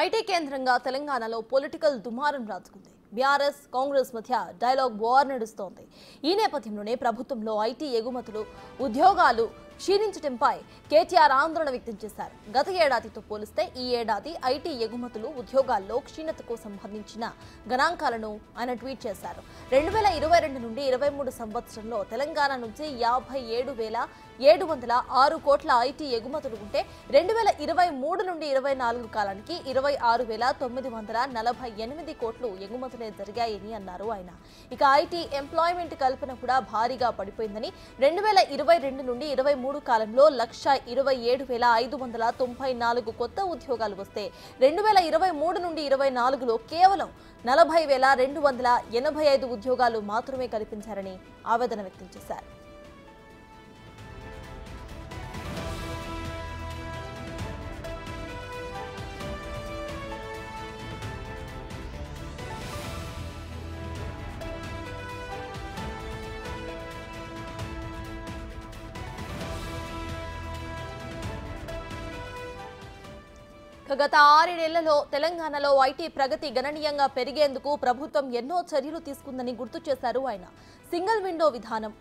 IT కేంద్రంగా తెలంగాణలో political దుమారం రాజుకుంది. బీఆర్ఎస్ కాంగ్రెస్ మధ్య డైలాగ్ వార్ నడుస్తోంది. ఈ నేపథ్యంలోనే ప్రభుత్వంలో ఐటీ ఎగుమతులు, ఉద్యోగాలు క్షీణించడంపై కేటీఆర్ ఆందోళన వ్యక్తం చేశారు. గత ఏడాదితో పోలిస్తే ఈ ఏడాది ఐటీ ఎగుమతులు, ఉద్యోగాల్లో క్షీణతకు సంబంధించిన గణాంకాలను ఆయన ట్వీట్ చేశారు. 2022 నుండి 23 సంవత్సరంలో తెలంగాణ నుంచి 57,706 కోట్ల ఐటీ ఎగుమతులు ఉంటే 2023 నుండి 24 కాలానికి 26,948 కోట్లు ఎగుమతులే జరిగాయని అన్నారు ఆయన. ఇక ఐటీ ఎంప్లాయ్మెంట్ కల్పన కూడా భారీగా పడిపోయిందని 2022 నుండి 23 కాలంలో 1,27,594 కొత్త ఉద్యోగాలు వస్తే 2023 నుండి 24లో కేవలం 40,285 ఉద్యోగాలు మాత్రమే కల్పించారని ఆవేదన వ్యక్తం చేశారు. గత 6 నెలల్లో తెలంగాణలో ఐటీ ప్రగతి గణనీయంగా పెరిగేందుకు ప్రభుత్వం ఎన్నో చర్యలు తీసుకుందని గుర్తు చేశారు ఆయన. సింగిల్ విండో విధానం,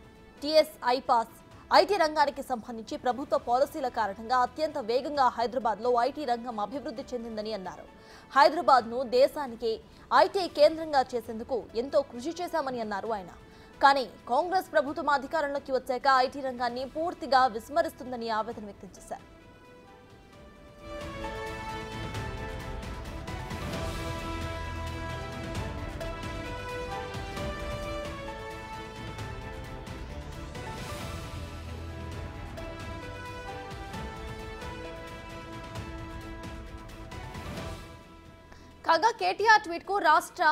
టీఎస్ ఐపాస్, ఐటీ రంగానికి సంబంధించి ప్రభుత్వ పాలసీల కారణంగా అత్యంత వేగంగా హైదరాబాద్లో ఐటీ రంగం అభివృద్ధి చెందిందని అన్నారు. హైదరాబాద్ను దేశానికి ఐటీ కేంద్రంగా చేసేందుకు ఎంతో కృషి చేశామని అన్నారు ఆయన. కానీ కాంగ్రెస్ ప్రభుత్వం అధికారంలోకి వచ్చాక ఐటీ రంగాన్ని పూర్తిగా విస్మరిస్తుందని ఆవేదన వ్యక్తం చేశారు. కాగా కేటీఆర్ ట్వీట్ కు రాష్ట్ర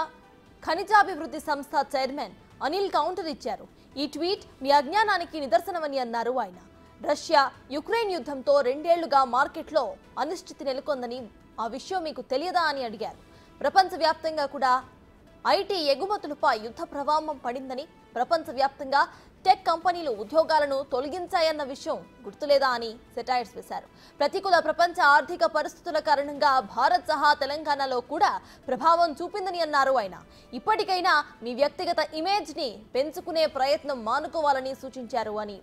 ఖనిజాభివృద్ధి సంస్థ చైర్మన్ అనిల్ కౌంటర్ ఇచ్చారు. ఈ ట్వీట్ మీ అజ్ఞానానికి నిదర్శనమని అన్నారు ఆయన. రష్యా యుక్రెయిన్ యుద్ధంతో 2 ఏళ్లుగా మార్కెట్లో అనిశ్చితి నెలకొందని, ఆ విషయం మీకు తెలియదా అని అడిగారు. ప్రపంచవ్యాప్తంగా కూడా ఐటీ ఎగుమతులపై యుద్ధ ప్రభావం పడిందని, ప్రపంచవ్యాప్తంగా టెక్ కంపెనీలు ఉద్యోగాలను తొలగించాయన్న విషయం గుర్తులేదా అని సెటైర్స్ వేశారు. ప్రతికూల ప్రపంచ ఆర్థిక పరిస్థితుల కారణంగా భారత్ సహా తెలంగాణలో కూడా ప్రభావం చూపిందని అన్నారు ఆయన. ఇప్పటికైనా మీ వ్యక్తిగత ఇమేజ్ ని పెంచుకునే ప్రయత్నం మానుకోవాలని సూచించారు అని.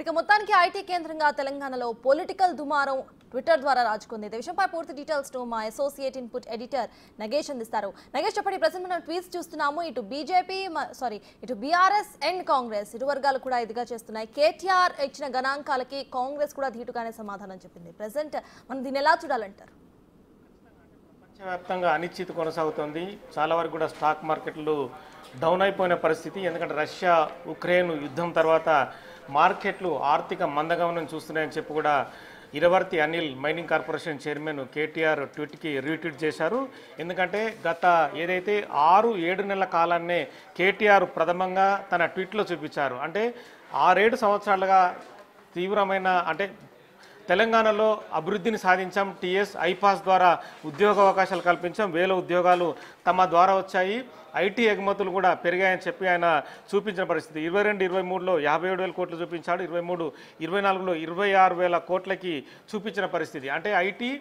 ఇక మొత్తానికి ఐటీ కేంద్రంగా తెలంగాణలో పొలిటికల్ దుమారం ట్విట్టర్ ద్వారా రాజుకుంది. ఈ విషయంపై పూర్తి డీటెయిల్స్ ను మా అసోసియేట్ ఇన్పుట్ ఎడిటర్ నగేష్ అందిస్తారు. నగేష్, చెప్పండి, ప్రజెంట్ మనం ట్వీట్స్ చూస్తున్నాము. ఇటు బీఆర్ఎస్ అండ్ కాంగ్రెస్ ఇరు వర్గాలు కూడా ఇదిగా చేస్తున్నాయి. కేటీఆర్ ఇచ్చిన గణాంకాలకి కాంగ్రెస్ కూడా ధీటుగానే సమాధానం చెప్పింది. ప్రజెంట్ మనం దీన్ని ఎలా చూడాలంటారు? ప్రపంచవ్యాప్తంగా అనిశ్చితి కొనసాగుతుంది. చాలా వరకు కూడా స్టాక్ మార్కెట్లు డౌన్ అయిపోయిన పరిస్థితి. ఎందుకంటే రష్యా ఉక్రెయిన్ యుద్ధం తర్వాత మార్కెట్లు ఆర్థిక మందగమనం చూస్తున్నాయని చెప్పి కూడా Iravarthi Anil mining corporation chairman KTR ట్వీట్కి రీట్వీట్ చేశారు. ఎందుకంటే గత ఏదైతే 6-7 నెలల కాలాన్నే కేటీఆర్ ప్రథమంగా తన ట్వీట్లో చూపించారు. అంటే 6-7 సంవత్సరాలుగా తీవ్రమైన అంటే తెలంగాణలో అభివృద్ధిని సాధించాం, టీఎస్ ఐపాస్ ద్వారా ఉద్యోగ అవకాశాలు కల్పించాం, 1000 ఉద్యోగాలు తమ ద్వారా వచ్చాయి, ఐటీ ఎగుమతులు కూడా పెరిగాయని చెప్పి ఆయన చూపించిన పరిస్థితి. 22-23లో 57,000 కోట్లు చూపించాడు, 23-24లో 26,000 కోట్లకి చూపించిన పరిస్థితి. అంటే ఐటీ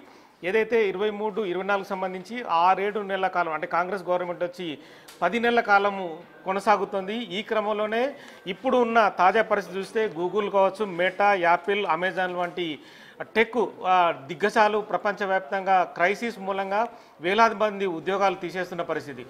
ఏదైతే 23-24 సంబంధించి 6-7 నెలల కాలం అంటే కాంగ్రెస్ గవర్నమెంట్ వచ్చి 10 నెలల కాలము కొనసాగుతుంది. ఈ క్రమంలోనే ఇప్పుడు ఉన్న తాజా పరిస్థితి చూస్తే గూగుల్ కావచ్చు, మెటా, యాపిల్, అమెజాన్ వంటి టెక్ దిగ్గజాలు ప్రపంచవ్యాప్తంగా క్రైసిస్ మూలంగా వేలాది మంది ఉద్యోగాలు తీసేస్తున్న పరిస్థితి.